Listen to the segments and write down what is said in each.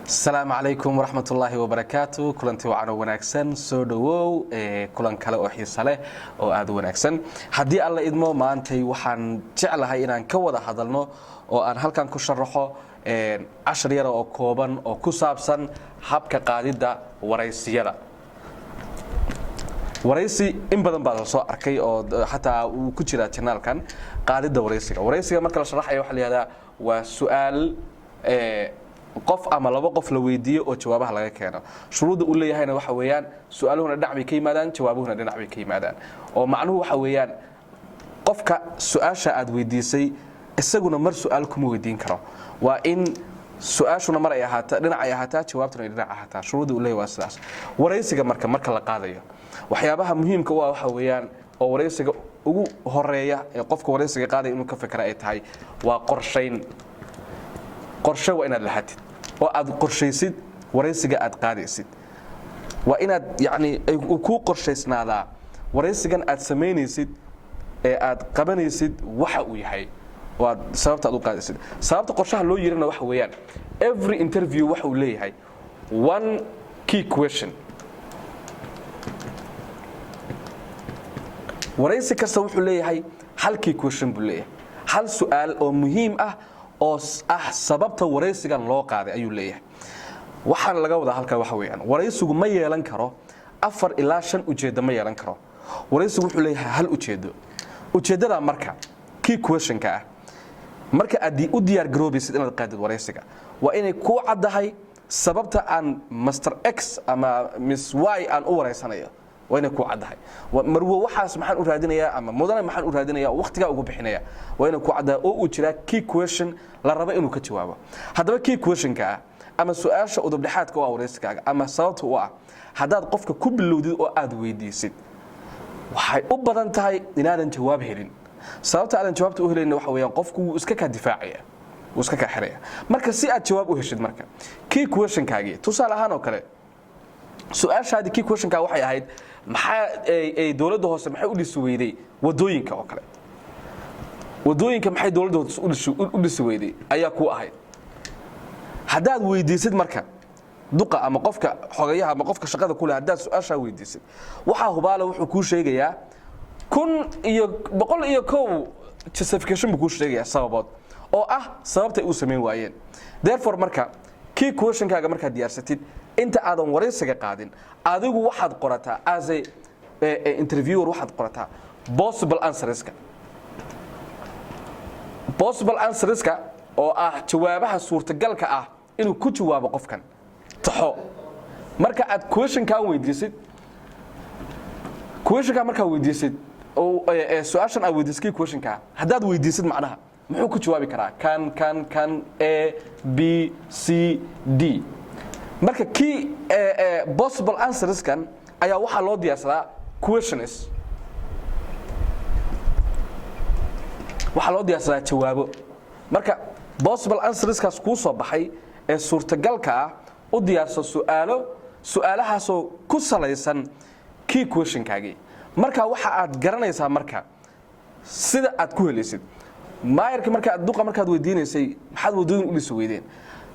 السلام عليكم ورحمة الله وبركاته كلنتي وعنا وناكسن سودو كلن كلا وحيس له أو أدو وناكسن هدي الله إدمو ما أنتي وحن جعلها إن كوضع هذا النو أو أن هل كان كشرحه 10 يرى أو كوبان أو كسابسن حبك قاعدة waraysiga waraysi in badan baa soo arkay oo xataa uu ku jira channelkan qaadida waraysiga marka la sharaxayo waxa la yiraahdaa waa su'aal qof ama laba qof la weydiiyo oo jawaabaha laga keeno shuruuda uu leeyahayna waxa weeyaan su'aaluhuna dhinac bay ka yimaadaan jawaabuhuna dhinac bay ka yimaadaan oo macnuhu waxa weeyaan qofka su'aasha aad weydiisay isaguna mar su'aal kuma weydiin karo waa in su'aashuna mar ay ahaataa dhinac ay ahaataa jawaabtuna ay dhinac ahaataa shuruuda uu leeyahay waa sidaas waraysiga marka la qaadayo waxyaabaha muhiimka waa waxa weeyaan oo waraysiga ugu horeeya ee qofka waraysiga qaaday inuu ka fikra ay tahay waa qorshe waa inaad lahaatid oo aad qorshaysid waraysiga aad qaadaysid waa inaad yani ku qorshaysnaadaa waraysigan aad sameynaysid ee aad qabanaysid waxa uu yahay waa sababta aad u qaadaysid sababta qorshaha loo yeerina waxa weeyaan every interview waxa uu leeyahay one key question waraysi kasta wuxuu leeyahay hal key question buu leeyahay hal su'aal oo muhiim ah oo sababta waraysigan loo qaaday ayuu leeyahay waxaan laga wadaa halka waxa weeyaan waraysigu ma yeelan karo 4 ilaa 5 ujeedo ma yeelan karo waraysigu wuxuu leeyahay hal ujeedada marka key question-ka ah marka aad u diyaar garoobaysid inaad qaadid waraysiga waa inay ku caddahay sababta aan Master X ama Miss Y aan u waraysanayo waa inay ku caddahay marwo waxaas maxaan u raadinayaa ama mudane maxaan u raadinayaa waqtiga ugu bixinaya waa inay ku caddahay oo uu jira key question la rabo inuu ka jawaabo haddaba key question-ka ama su'aasha udub dhexaadka oo waraysigaaga ama sababta u ah haddaad qofka ku bilowdid oo aad weydiisid waxay u badan tahay inaadan jawaab helin sababta aan jawaabta u helayna waxa weeyaan qofku uu iska ka difaacaya uu iska ka xiraya marka si aad jawaab u heshid marka key question-kaagi tusaale ahaan oo kale su'aashaadi key question-ka waxay ahayd maxaa ay dawladda hoose maxay u dhisi weyday wadooyinka oo kale wadooyinka maxay dawladda hoose u dhisi weyday ayaa ku ahayd haddaad weydiisid marka duqa ama qofka xogayaha ama qofka shaqada ku leh haddaad su'aasha weydiisid waxa hubaala wuxuu ku sheegayaa 101 justification buu ku sheegayaa sababood oo ah sababta ay u sameyn waayeen therefore marka key question-kaaga marka diyaarsatid inta aadan waraysiga qaadin adigu waxaad qorataa as a interviewer waxaad qorataa possible answerska oo ah jawaabaha suurtagalka ah inuu ku jawaabo qofkan taxo marka aad question-ka weydiisid marka weydiisid oo su'aashan aad weydiisid question-ka haddaad weydiisid macnaha muxuu ku jawaabi karaa kan A B C D marka key possible answers kan ayaa waxa loo diyaarsadaa questions waxa loo diyaarsadaa jawaabo marka possible answers kaas ku soo baxay ee suurtagalka ah u diyaarso su'aalahaas oo ku salaysan key question-kaagi marka waxa aad garanaysaa marka sida aad ku helaysid maayarka marka aad duqa markaad weydiinaysay maxaad wadooyin u dhisi weydeen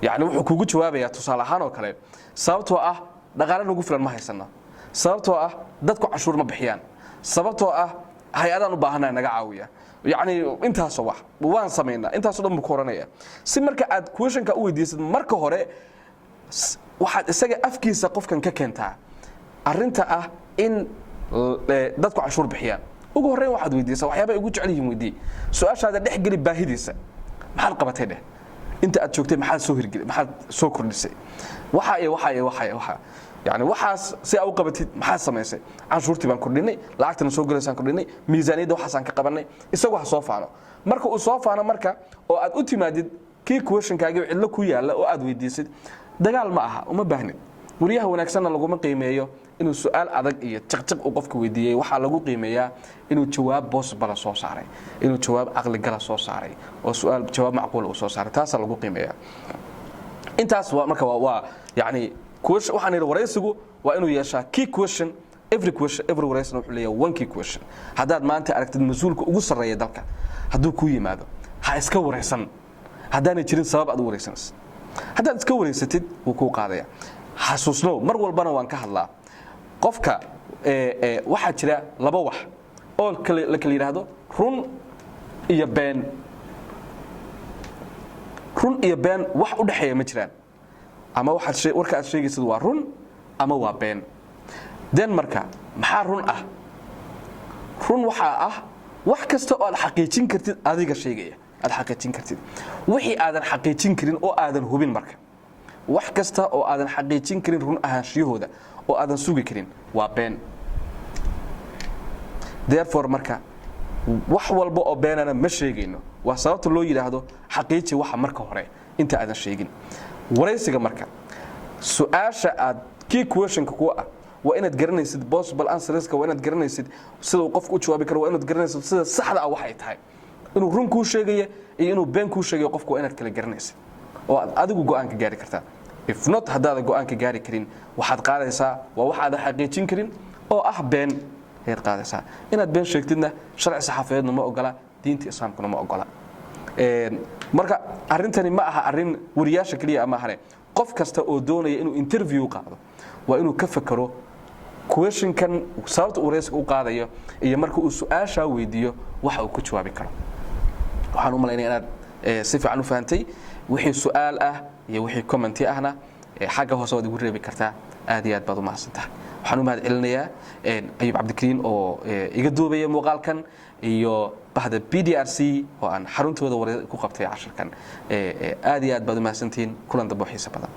يعني wuxuu kugu jawaabayaa tusaale ahaan oo kale sababtoo ah dhaqaale nagu filan ma haysano sababtoo ah dadku cashuur ma bixiyaan sababtoo ah hay'adahan u baahanaa naga caawiya yani intaas wax waan sameeynaa intaas oo dhan buu koranaya si marka aad question-ka u weydiisid marka hore waxaad isaga afkiisa qofkan ka keentaa arinta ah in dadku cashuur bixiyaan ugu horeyn waxaad weydiisaa waxyaabo ay ugu jecel yihiin weydii su'aashaada dhex gali baahidiisa maxaad qabatay dheh inta aad joogtay maxaad soo hirgelay maxaad soo kordhisay waxa yani waxaas si aad u qabatid maxaad samaysay canshuurtii baan kordhinay lacagtana soo galaysaan kordhinay miisaaniyadda waxaasaan ka qabanay isagu ha soo faano marka uu soo faano marka oo aad u timaadid key question-kaagi cidlo ku yaala oo aad weydiisid dagaal ma aha uma baahnid wariyaha wanaagsanna laguma qiimeeyo inuu su'aal adag iyo tiqtiq uu qofka weydiiyay waxa lagu qiimeeyaa inuu jawaab possible soo saaray inuu jawaab aqli gal soo saaray oo su'aal jawaab macquul uu soo saaray taas lagu qiimeeyaa intaas waa marka waa yani question waxaan yiri waraysigu waa inuu yeeshaa key question every waraysi wuxuu leeyahay one key question haddaad maanta aragtid mas'uulka ugu sareeya dalka hadduu ku yimaado ha iska waraysan haddaanay jirin sabab aad u waraysanaysid haddaad iska wareysatid wuu kuu qaadaya xasuusno mar walbana waan ka hadlaa qofka waxaa jira laba wax oo la kala yiraahdo run iyo been wax u dhaxeeya ma jiraan ama warka aad sheegaysid waa run ama waa been marka maxaa run ah run waxaa ah wax kasta oo aad xaqiijin kartid adiga sheegaya aad xaqiijin kartid wixii aadan xaqiijin karin oo aadan hubin marka wax kasta oo aadan xaqiijin karin run ahaanshiyahooda oo aadan sugi karin waa been therefore marka wax walba oo beenana ma sheegayno waa sababta loo yiraahdo xaqiiji waxa marka hore inta aadan sheegin waraysiga marka su'aasha aad key questionka ku ah waa inaad garanaysid possible answerska waa inaad garanaysid sida uu qofku u jawaabi karo waa inaad garanaysid sida saxda ah wax ay tahay inuu run kuu sheegayo iyo inuu been kuu sheegayo qofku waa inaad kala garanaysid oo aad adigu go'aan ka gaari kartaa if not haddaad go'aan ka gaari karin waxaad qaadaysaa waa wax aad xaqiijin karin oo ah been heer qaadaysaa inaad been sheegtidna sharci saxaafadeedna ma ogola diinta islaamkuna ma ogola marka arintani ma aha arin wariyaasha kaliya ama ahane qof kasta oo doonaya inuu interview qaado waa inuu ka fakaro questionkan sababta uu waraysiga u qaadayo iyo marka uu su'aasha weydiiyo waxa uu ku jawaabi karo waxaan u maleynayaa inaad si fiican u fahantay wixii su'aal ah iyo wixii comment ahna xagga hoose waad igu reebi kartaa aad iyo aad baad u mahadsantahay waxaan u mahad celinayaa ayub cabdikariin oo iga duubaya muuqaalkan iyo bahda BDRC oo aan xaruntooda ku qabtay casharkan aad iyo aad baad u mahadsantiin kulan dambe xiiso badan